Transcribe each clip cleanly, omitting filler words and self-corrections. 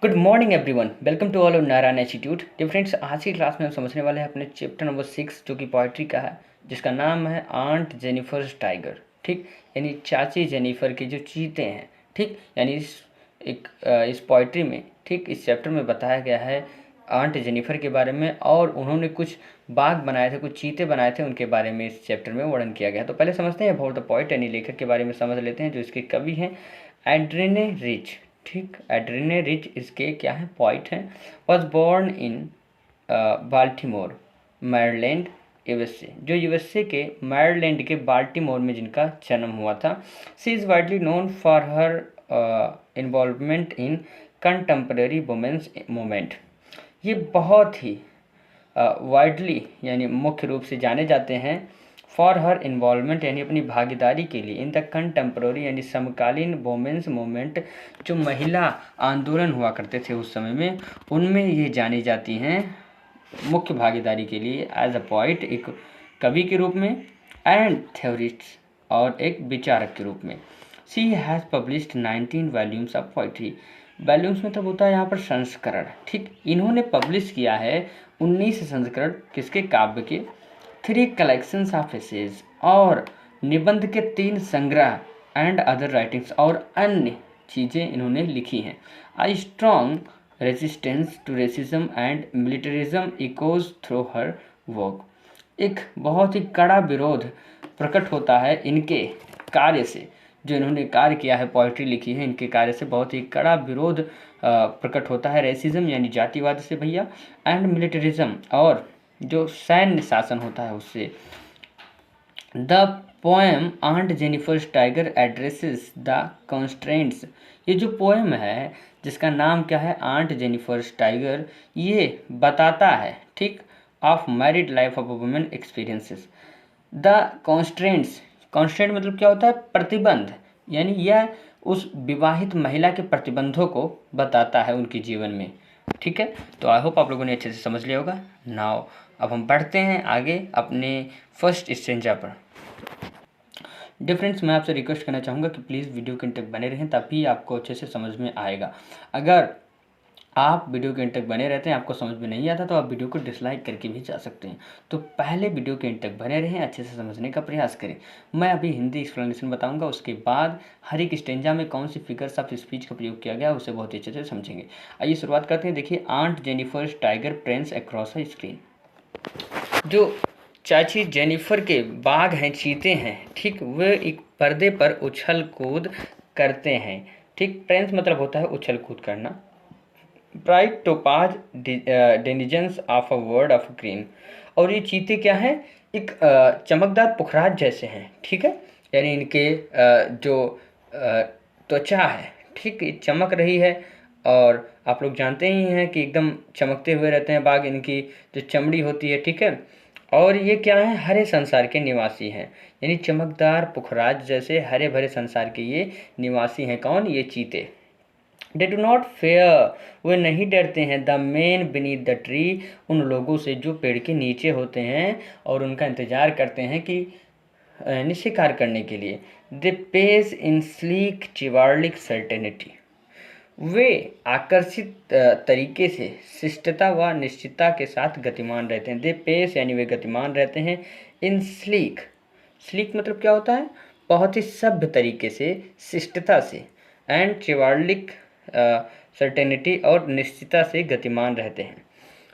Good morning everyone, welcome to all of Narayan institute. Dear friends, आज की class में हम समझने वाले हैं अपने चैप्टर नंबर 6 जो कि पोइट्री का है, जिसका नाम है आंट जेनिफर्स टाइगर। ठीक, यानी चाची जेनिफर के जो चीते हैं। ठीक, यानी इस पोइट्री में, ठीक, इस चैप्टर में बताया गया है आंट जेनिफर के बारे में, और उन्होंने कुछ बाग बनाए थे, कुछ चीते बनाए थे, उनके बारे में इस चैप्टर में वर्णन किया गया है। तो पहले समझते हैं अबाउट द पोइट, यानी लेखक के बारे में समझ लेते हैं, जो इसके कवि हैं एड्रीने रिच। ठीक, एड्रीने रिच इसके क्या है, पॉइट हैं। Was born in Baltimore, Maryland, USA. जो यूएसए के मैरीलैंड के बाल्टीमोर में जिनका जन्म हुआ था। She is widely known for her involvement in contemporary women's movement. ये बहुत ही वाइडली यानी मुख्य रूप से जाने जाते हैं फॉर हर इन्वॉल्वमेंट यानी अपनी भागीदारी के लिए इन द कंटेम्प्रेरी यानी समकालीन वोमेंस मूवमेंट, जो महिला आंदोलन हुआ करते थे उस समय में, उनमें ये जानी जाती हैं मुख्य भागीदारी के लिए एज अ पोइट, एक कवि के रूप में, एंड थ्योरिस्ट और एक विचारक के रूप में। She has published 19 volumes of poetry. Volumes मतलब होता है यहाँ पर संस्करण। ठीक, इन्होंने पब्लिश किया है 19 संस्करण, किसके, काव्य के। 3 कलेक्शंस ऑफ एसेज और निबंध के 3 संग्रह, एंड अदर राइटिंग्स और अन्य चीज़ें इन्होंने लिखी हैं। I strong resistance to racism and militarism echoes through her work. एक बहुत ही कड़ा विरोध प्रकट होता है इनके कार्य से, जो इन्होंने कार्य किया है, पोइट्री लिखी है, इनके कार्य से बहुत ही कड़ा विरोध प्रकट होता है। रेसिज्म यानी जातिवाद से भैया, एंड मिलिटरिज्म और जो सैन्य शासन होता है उससे। The poem aunt Jennifer's tiger addresses the constraints. ये जो पोएम है जिसका नाम क्या है, आंट जेनिफर्स टाइगर, ये बताता है, ठीक, of married life of women experiences. The constraints, constraint मतलब क्या होता है, प्रतिबंध, यानी यह उस विवाहित महिला के प्रतिबंधों को बताता है उनके जीवन में। ठीक है, तो आई होप आप लोगों ने अच्छे से समझ लिया होगा। नाउ अब हम बढ़ते हैं आगे अपने फर्स्ट स्टेंजा पर। डियर फ्रेंड्स, मैं आपसे रिक्वेस्ट करना चाहूँगा कि प्लीज़ वीडियो के अंत तक बने रहें, तभी आपको अच्छे से समझ में आएगा। अगर आप वीडियो के अंत तक बने रहते हैं, आपको समझ में नहीं आता, तो आप वीडियो को डिसलाइक करके भी जा सकते हैं। तो पहले वीडियो के अंत तक बने रहें, अच्छे से समझने का प्रयास करें। मैं अभी हिंदी एक्सप्लेनेशन बताऊंगा, उसके बाद हर एक स्टेंजा में कौन सी फिगर्स ऑफ स्पीच का प्रयोग किया गया है उसे बहुत ही अच्छे से समझेंगे। आइए शुरुआत करते हैं। देखिए, aunt Jennifer's tiger prances across a screen. जो चाची जेनिफर के बाघ हैं, चीते हैं, ठीक, वे एक पर्दे पर उछल कूद करते हैं। ठीक, प्रेंस मतलब होता है उछल कूद करना। Bright topaz denizens of a word of green. और ये चीते क्या हैं, एक चमकदार पुखराज जैसे हैं। ठीक है, यानी इनके जो त्वचा है, ठीक, ये चमक रही है, और आप लोग जानते ही हैं कि एकदम चमकते हुए रहते हैं बाघ, इनकी जो चमड़ी होती है। ठीक है, और ये क्या है, हरे संसार के निवासी हैं, यानी चमकदार पुखराज जैसे हरे भरे संसार के ये निवासी हैं। कौन, ये चीते। दे डू नॉट फेयर, वे नहीं डरते हैं, the man beneath the tree, उन लोगों से जो पेड़ के नीचे होते हैं और उनका इंतजार करते हैं कि शिकार करने के लिए। They pace in sleek chivalric certainty, वे आकर्षित तरीके से शिष्टता व निश्चितता के साथ गतिमान रहते हैं। दे पेस यानी वे गतिमान रहते हैं। इन स्लीक, स्लीक मतलब क्या होता है, बहुत ही सभ्य तरीके से, शिष्टता से, एंड चिवार्लिक सर्टेनिटी और निश्चितता से गतिमान रहते हैं।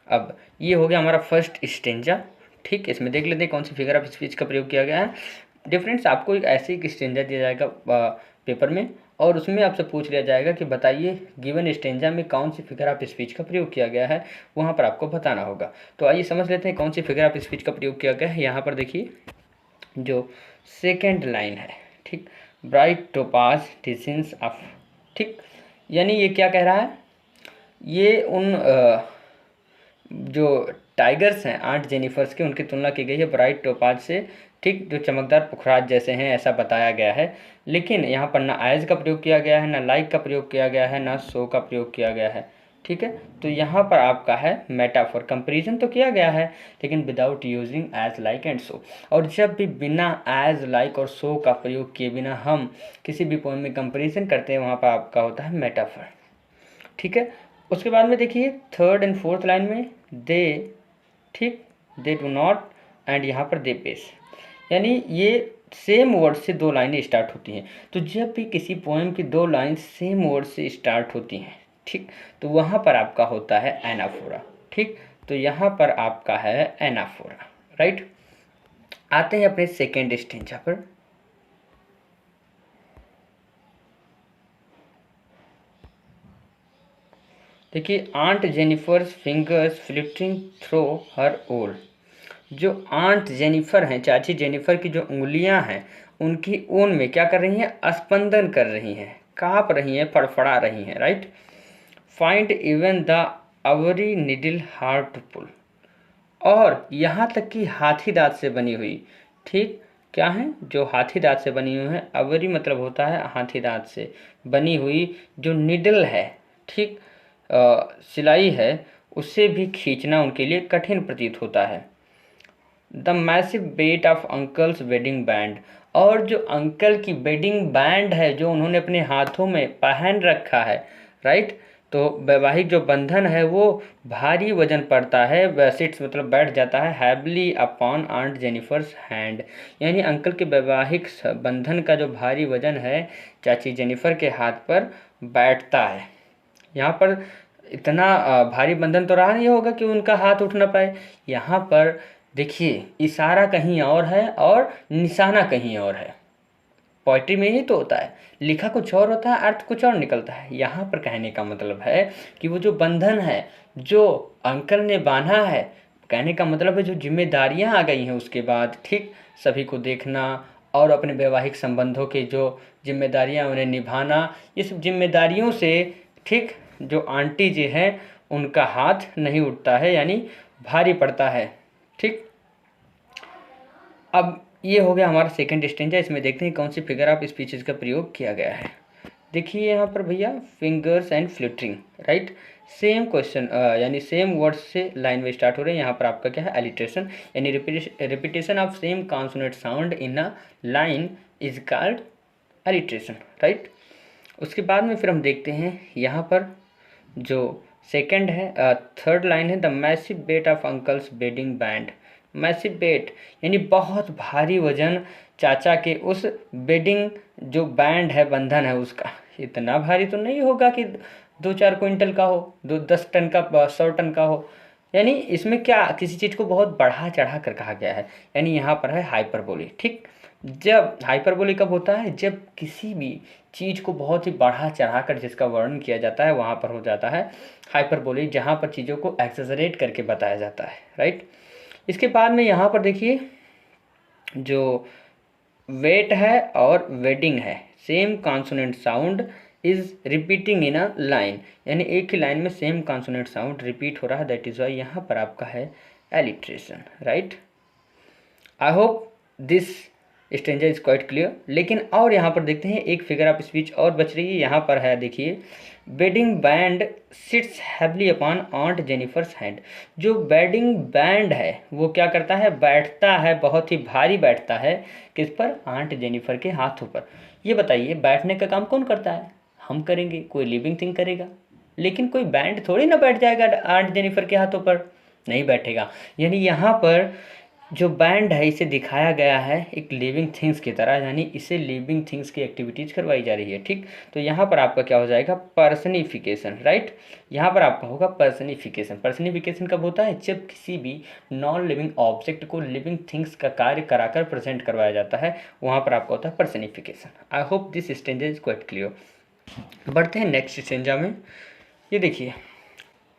अब ये हो गया हमारा फर्स्ट स्टेंजा। ठीक, इसमें देख लेते हैं कौन सी फिगर ऑफ स्पीच का प्रयोग किया गया है। डिफरेंस, आपको एक ऐसे एक स्टेंजा दिया जाएगा पेपर में, और उसमें आपसे पूछ लिया जाएगा कि बताइए गिवन स्टेंजा में कौन सी फिगर ऑफ स्पीच का प्रयोग किया गया है, वहाँ पर आपको बताना होगा। तो आइए समझ लेते हैं कौन सी फिगर ऑफ स्पीच का प्रयोग किया गया है। यहाँ पर देखिए जो सेकेंड लाइन है, ठीक, ब्राइट टोपाज डिसेंस ऑफ। ठीक, यानी ये क्या कह रहा है, ये उन जो टाइगर्स हैं आंट जेनिफर्स के, उनकी तुलना की गई है ब्राइट टोपाज से, ठीक, जो चमकदार पुखराज जैसे हैं, ऐसा बताया गया है। लेकिन यहाँ पर ना एज का प्रयोग किया गया है, ना लाइक का प्रयोग किया गया है, ना सो का प्रयोग किया गया है। ठीक है, तो यहाँ पर आपका है मेटाफोर, कंपैरिजन तो किया गया है लेकिन without using as like and so. और जब भी बिना एज लाइक और सो का प्रयोग किए बिना हम किसी भी पोएम में कंपैरिजन करते हैं, वहाँ पर आपका होता है मेटाफोर। ठीक है, उसके बाद में देखिए थर्ड एंड फोर्थ लाइन में दे, ठीक, दे डू नॉट, एंड यहाँ पर दे पेस, यानी ये सेम वर्ड से दो लाइनें स्टार्ट होती हैं। तो जब भी किसी पोएम की दो लाइन सेम वर्ड से स्टार्ट होती हैं, ठीक, तो वहाँ पर आपका होता है एनाफोरा, ठीक। तो यहाँ पर आपका है एनाफोरा, राइट। आते हैं अपने सेकेंड स्टेंजा पर। देखिए aunt Jennifer's fingers fluttering through her wool. जो आंट जेनिफर हैं, चाची जेनिफर की जो उंगलियां हैं, उनकी ऊन में क्या कर रही हैं, स्पंदन कर रही हैं, काँप रही हैं, फड़फड़ा रही हैं, राइट। फाइंड इवन द अवरी निडिल हार्ड टू पुल, और यहाँ तक कि हाथी दाँत से बनी हुई, ठीक, क्या है, जो हाथी दाँत से बनी हुई है, अवरी मतलब होता है हाथी दाँत से बनी हुई जो निडल है, ठीक, सिलाई है, उससे भी खींचना उनके लिए कठिन प्रतीत होता है। The massive weight of uncle's wedding band, और जो अंकल की वेडिंग बैंड है जो उन्होंने अपने हाथों में पहन रखा है, राइट। तो वैवाहिक जो बंधन है वो भारी वजन पड़ता है, सिट्स मतलब बैठ जाता है, heavily upon aunt Jennifer's hand, यानी अंकल के वैवाहिक बंधन का जो भारी वजन है चाची जेनिफर के हाथ पर बैठता है। यहाँ पर इतना भारी बंधन तो रहा नहीं होगा कि उनका हाथ उठ ना पाए। यहाँ पर देखिए इशारा कहीं और है और निशाना कहीं और है। पोइट्री में ही तो होता है, लिखा कुछ और होता है, अर्थ कुछ और निकलता है। यहाँ पर कहने का मतलब है कि वो जो बंधन है जो अंकल ने बांधा है, कहने का मतलब है जो जिम्मेदारियाँ आ गई हैं उसके बाद, ठीक, सभी को देखना और अपने वैवाहिक संबंधों के जो जिम्मेदारियाँ उन्हें निभाना, ये सब जिम्मेदारियों से, ठीक, जो आंटी जी हैं उनका हाथ नहीं उठता है, यानी भारी पड़ता है, ठीक। अब ये हो गया हमारा सेकंड स्टेंजा। इसमें देखते हैं कौन सी फिगर ऑफ स्पीचेस का प्रयोग किया गया है। देखिए यहाँ पर भैया fingers and fluttering, right, same question यानी सेम वर्ड से लाइन में स्टार्ट हो रहे हैं। यहाँ पर आपका क्या है, एलिट्रेशन, यानी repetition of same consonant sound in a line is called alliteration, right. उसके बाद में फिर हम देखते हैं यहाँ पर जो सेकंड है, थर्ड लाइन है, the massive weight of uncle's wedding band. Massive weight यानी बहुत भारी वजन चाचा के उस वेडिंग जो बैंड है, बंधन है उसका, इतना भारी तो नहीं होगा कि 2-4 क्विंटल का हो, 10 टन का, 100 टन का हो। यानी इसमें क्या, किसी चीज़ को बहुत बढ़ा चढ़ा कर कहा गया है, यानी यहाँ पर है हाइपरबोली, ठीक। जब हाइपरबोली कब होता है, जब किसी भी चीज़ को बहुत ही बढ़ा चढ़ा कर जिसका वर्णन किया जाता है वहाँ पर हो जाता है हाइपरबोली, जहाँ पर चीज़ों को एक्सेजरेट करके बताया जाता है, राइट। इसके बाद में यहाँ पर देखिए जो वेट है और वेडिंग है, same consonant sound is repeating in a line, यानी एक ही लाइन में सेम कॉन्सोनेंट साउंड रिपीट हो रहा है, दैट इज वाई यहाँ पर आपका है alliteration, right. I hope this stranger is quite clear. लेकिन और यहाँ पर देखते हैं एक फिगर ऑफ स्पीच और बच रही है, यहाँ पर है देखिए wedding band sits heavily upon aunt Jennifer's hand. जो वेडिंग बैंड है वो क्या करता है, बैठता है, बहुत ही भारी बैठता है, किस पर, आंट जेनिफर के हाथों पर। ये बताइए बैठने का काम कौन करता है, हम करेंगे, कोई लिविंग थिंग करेगा, लेकिन कोई बैंड थोड़ी ना बैठ जाएगा आंट जेनिफर के हाथों पर, नहीं बैठेगा। यानी यहाँ पर जो बैंड है इसे दिखाया गया है एक लिविंग थिंग्स की तरह, यानी इसे लिविंग थिंग्स की एक्टिविटीज़ करवाई जा रही है, ठीक। तो यहाँ पर आपका क्या हो जाएगा, पर्सनिफिकेशन, राइट। यहाँ पर आपका होगा पर्सनिफिकेशन। पर्सनिफिकेशन कब होता है, जब किसी भी नॉन लिविंग ऑब्जेक्ट को लिविंग थिंग्स का कार्य कराकर प्रेजेंट करवाया जाता है, वहाँ पर आपका होता है personification. I hope this stanza is quite clear. बढ़ते हैं नेक्स्ट स्टेंजा में। ये देखिए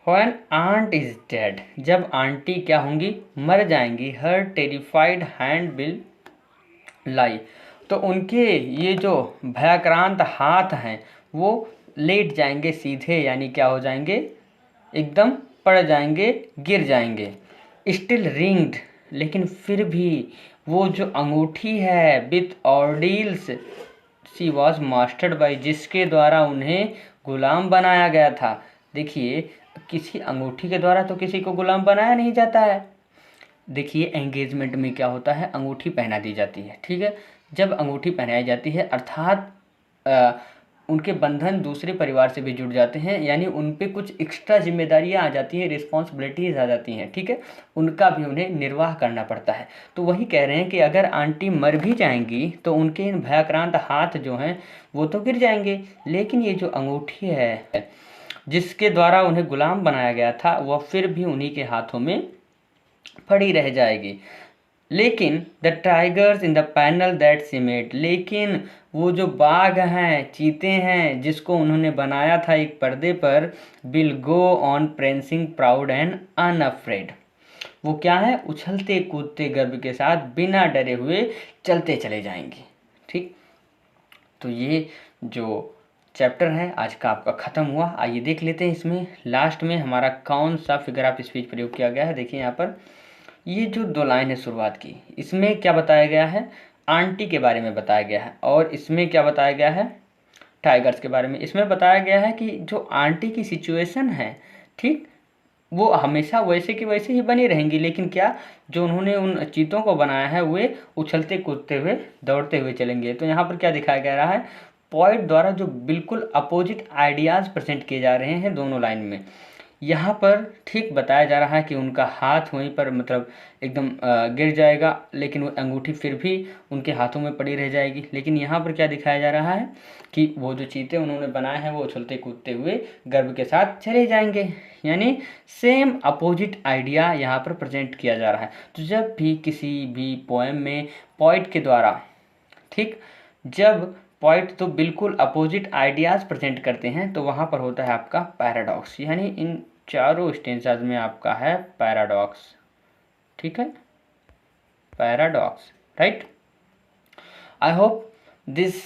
When aunt is dead, जब आंटी क्या होंगी, मर जाएंगी, her terrified hand will lie, तो उनके ये जो भयाक्रांत हाथ हैं वो लेट जाएंगे सीधे, यानी क्या हो जाएंगे, एकदम पड़ जाएंगे, गिर जाएंगे। स्टिल रिंग्ड, लेकिन फिर भी वो जो अंगूठी है, with ordeals she was mastered by, जिसके द्वारा उन्हें गुलाम बनाया गया था। देखिए किसी अंगूठी के द्वारा तो किसी को गुलाम बनाया नहीं जाता है। देखिए एंगेजमेंट में क्या होता है, अंगूठी पहना दी जाती है, ठीक है। जब अंगूठी पहनाई जाती है अर्थात उनके बंधन दूसरे परिवार से भी जुड़ जाते हैं, यानी उन पे कुछ एक्स्ट्रा जिम्मेदारियां आ जाती हैं, रिस्पॉन्सिबिलिटीज़ आ जाती हैं, ठीक है, उनका भी उन्हें निर्वाह करना पड़ता है। तो वही कह रहे हैं कि अगर आंटी मर भी जाएंगी तो उनके इन भयाक्रांत हाथ जो हैं वो तो गिर जाएंगे, लेकिन ये जो अंगूठी है जिसके द्वारा उन्हें गुलाम बनाया गया था वह फिर भी उन्हीं के हाथों में पड़ी रह जाएगी। लेकिन the tigers in the panel that C made, लेकिन वो जो बाघ हैं, चीते हैं जिसको उन्होंने बनाया था एक पर्दे पर, will go on prancing proud and unafraid, वो क्या है, उछलते कूदते गर्व के साथ बिना डरे हुए चलते चले जाएंगे। ठीक, तो ये जो चैप्टर है आज का आपका ख़त्म हुआ। आइए देख लेते हैं इसमें लास्ट में हमारा कौन सा फिगर ऑफ स्पीच प्रयोग किया गया है। देखिए यहाँ पर ये जो 2 लाइन है शुरुआत की, इसमें क्या बताया गया है, आंटी के बारे में बताया गया है, और इसमें क्या बताया गया है, टाइगर्स के बारे में। इसमें बताया गया है कि जो आंटी की सिचुएशन है, ठीक, वो हमेशा वैसे की वैसे ही बनी रहेंगी, लेकिन क्या, जो उन्होंने उन चीतों को बनाया है वे उछलते कूदते हुए दौड़ते हुए चलेंगे। तो यहाँ पर क्या दिखाया जा रहा है, पॉइंट द्वारा जो बिल्कुल अपोजिट आइडियाज़ प्रेजेंट किए जा रहे हैं दोनों लाइन में। यहाँ पर ठीक बताया जा रहा है कि उनका हाथ वहीं पर मतलब एकदम गिर जाएगा, लेकिन वो अंगूठी फिर भी उनके हाथों में पड़ी रह जाएगी। लेकिन यहाँ पर क्या दिखाया जा रहा है कि वो जो चीते उन्होंने बनाए हैं वो उछलते कूदते हुए गर्व के साथ चले जाएंगे, यानी सेम अपोजिट आइडिया यहाँ पर प्रेजेंट किया जा रहा है। तो जब भी किसी भी पोएम में पोइट के द्वारा, ठीक, जब पॉइंट तो बिल्कुल अपोजिट आइडियाज़ प्रेजेंट करते हैं तो वहाँ पर होता है आपका पैराडॉक्स, यानी इन चारों स्टेंजाज में आपका है पैराडॉक्स। ठीक है, paradox, right. I hope this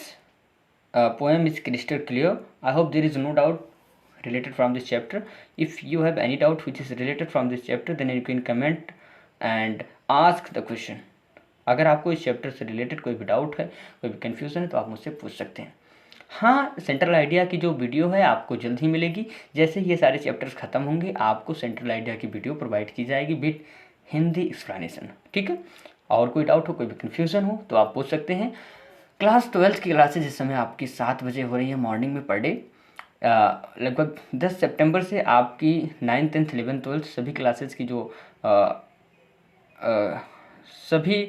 poem is crystal clear. I hope there is no doubt related from this chapter. If you have any doubt which is related from this chapter, then you can comment and ask the question. अगर आपको इस chapter से related कोई भी doubt है, कोई भी confusion है, तो आप मुझसे पूछ सकते हैं। हाँ, सेंट्रल आइडिया की जो वीडियो है आपको जल्द ही मिलेगी। जैसे ये सारे चैप्टर्स ख़त्म होंगे आपको सेंट्रल आइडिया की वीडियो प्रोवाइड की जाएगी विद हिंदी एक्सप्लेनेशन। ठीक है, और कोई डाउट हो, कोई भी कन्फ्यूज़न हो तो आप पूछ सकते हैं। क्लास 12th की क्लासेज इस समय आपकी 7 बजे हो रही है मॉर्निंग में पर डे। लगभग 10 सितंबर से आपकी 9th 10th 11th 12th सभी क्लासेज की जो सभी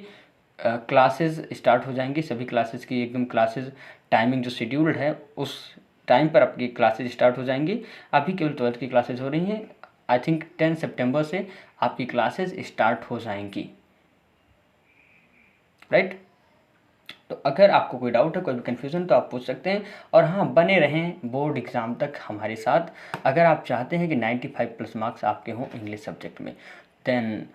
क्लासेस स्टार्ट हो जाएंगी। सभी क्लासेस की एकदम क्लासेस टाइमिंग जो शेड्यूल्ड है उस टाइम पर आपकी क्लासेस स्टार्ट हो जाएंगी। अभी केवल 12th की क्लासेस हो रही हैं। आई थिंक 10 सितंबर से आपकी क्लासेस स्टार्ट हो जाएंगी, राइट। तो अगर आपको कोई डाउट है, कोई भी कन्फ्यूज़न, तो आप पूछ सकते हैं। और हाँ, बने रहें बोर्ड एग्ज़ाम तक हमारे साथ। अगर आप चाहते हैं कि 95+ मार्क्स आपके हों इंग्लिश सब्जेक्ट में, देन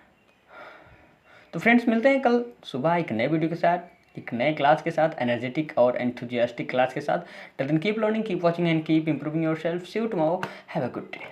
तो फ्रेंड्स मिलते हैं कल सुबह एक नए वीडियो के साथ, एक नए क्लास के साथ, एनर्जेटिक और एंथुजियास्टिक क्लास के साथ। Till then keep learning, keep watching and keep improving yourself. See you tomorrow, have a good day.